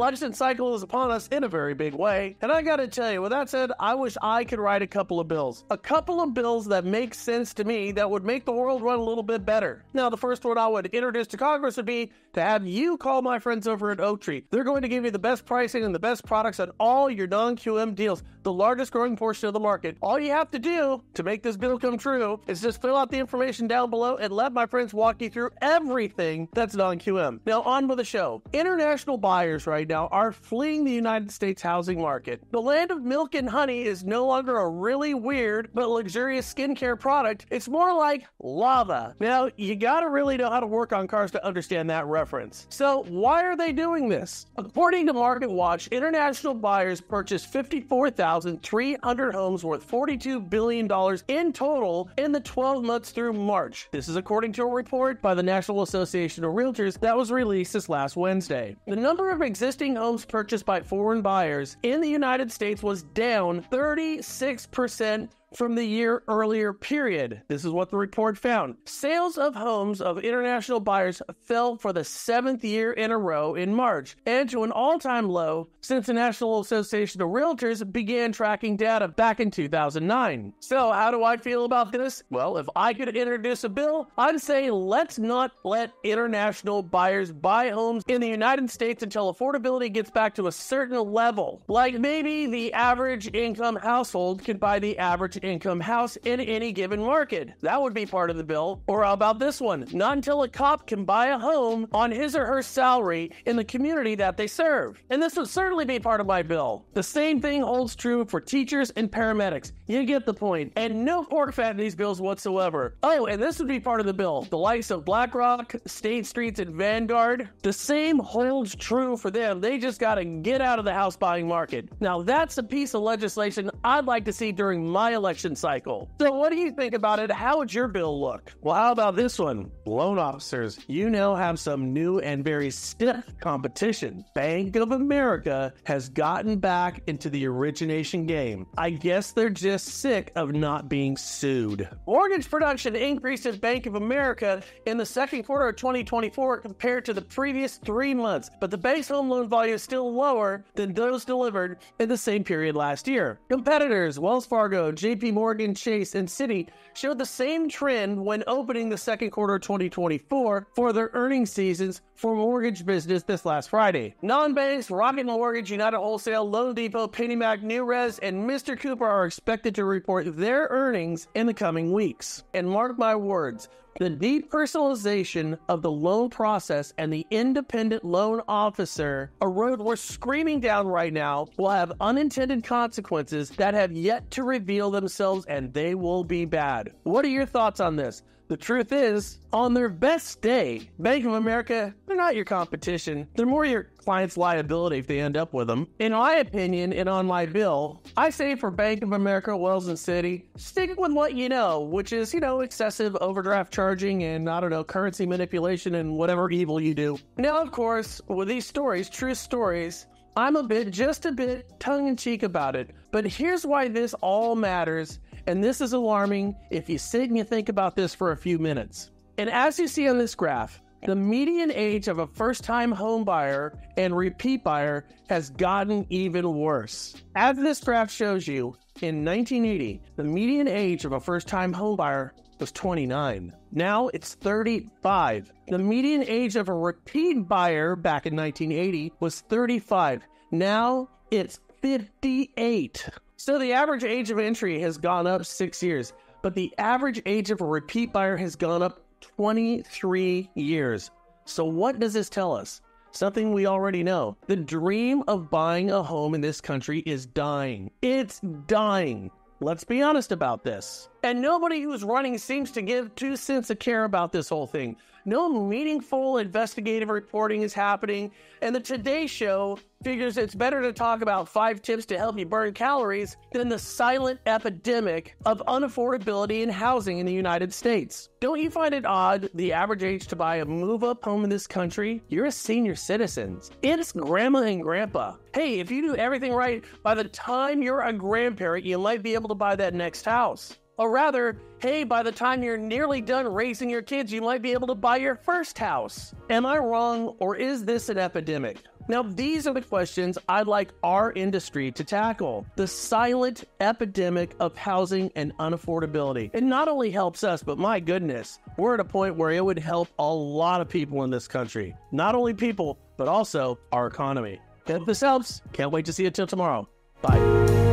election cycle is upon us in a very big way, and I gotta tell you, with that said, I wish I could write a couple of bills. A couple of bills that make sense to me that would make the world run a little bit better. Now, the first one I would introduce to Congress would be to have you call my friends over at Oaktree. They're going to give you the best pricing and the best products on all your non-QM deals, the largest growing portion of the market. All you have to do to make this bill come true is just fill out the information down below and let my friends walk you through everything that's non-QM. Now, on with the show. International buyers right now are fleeing the United States housing market. The land of milk and honey is no longer a really weird but luxurious skincare product. It's more like lava. Now, you gotta really know how to work on cars to understand that reference. So, why are they doing this? According to Market Watch, international buyers purchased 54,300 homes worth $42 billion in total in the 12 months through March. This is according to a report by the National Association of Realtors that was released this last Wednesday. The number of existing homes purchased by foreign buyers in the United States was down 36% from the year earlier period. This is what the report found. Sales of homes of international buyers fell for the 7th year in a row in March, and to an all-time low since the National Association of Realtors began tracking data back in 2009. So how do I feel about this? Well, if I could introduce a bill, I'd say let's not let international buyers buy homes in the United States until affordability gets back to a certain level. Like maybe the average income household can buy the average income house in any given market. That would be part of the bill. Or how about this one? Not until a cop can buy a home on his or her salary in the community that they serve. And this would certainly be part of my bill. The same thing holds true for teachers and paramedics. You get the point. And no pork fat in these bills whatsoever. Oh, and this would be part of the bill. The likes of BlackRock, State Streets, and Vanguard. The same holds true for them. They just gotta get out of the house buying market. Now that's a piece of legislation I'd like to see during my election cycle. So what do you think about it? How would your bill look? Well, how about this one? Loan officers, you now have some new and very stiff competition. Bank of America has gotten back into the origination game. I guess they're just sick of not being sued. Mortgage production increased at Bank of America in the second quarter of 2024 compared to the previous 3 months, but the bank's home loan volume is still lower than those delivered in the same period last year. Competitors, Wells Fargo, JP Morgan, Chase, and Citi showed the same trend when opening the second quarter of 2024 for their earnings seasons for mortgage business this last Friday. Non-banks, Rocket Mortgage, United Wholesale, Loan Depot, PennyMac, New Res, and Mr. Cooper are expected to report their earnings in the coming weeks. And mark my words, the depersonalization of the loan process and the independent loan officer, a road we're screaming down right now, will have unintended consequences that have yet to reveal themselves, and they will be bad. What are your thoughts on this? The truth is, on their best day, Bank of America, they're not your competition. They're more your client's liability if they end up with them. In my opinion, and on my bill, I say for Bank of America, Wells and Citi, stick with what you know, which is, excessive overdraft charging and, currency manipulation and whatever evil you do. Now, of course, with these stories, true stories, I'm just a bit tongue-in-cheek about it. But here's why this all matters, and this is alarming if you sit and you think about this for a few minutes. And as you see on this graph, the median age of a first-time home buyer and repeat buyer has gotten even worse. As this graph shows you, in 1980, the median age of a first-time home buyer was 29. Now it's 35. The median age of a repeat buyer back in 1980 was 35. Now it's 58. So the average age of entry has gone up 6 years, but the average age of a repeat buyer has gone up 23 years. So what does this tell us? Something we already know. The dream of buying a home in this country is dying. It's dying. Let's be honest about this. And nobody who's running seems to give 2 cents a care about this whole thing. No meaningful investigative reporting is happening, and the Today Show figures it's better to talk about 5 tips to help you burn calories than the silent epidemic of unaffordability in housing in the United States. Don't you find it odd the average age to buy a move-up home in this country? You're a senior citizen. It's grandma and grandpa. Hey, if you do everything right, by the time you're a grandparent, you might be able to buy that next house. Or rather, hey, by the time you're nearly done raising your kids, you might be able to buy your first house. Am I wrong, or is this an epidemic? Now, these are the questions I'd like our industry to tackle. The silent epidemic of housing and unaffordability. It not only helps us, but my goodness, we're at a point where it would help a lot of people in this country. Not only people, but also our economy. If this helps, can't wait to see you till tomorrow. Bye.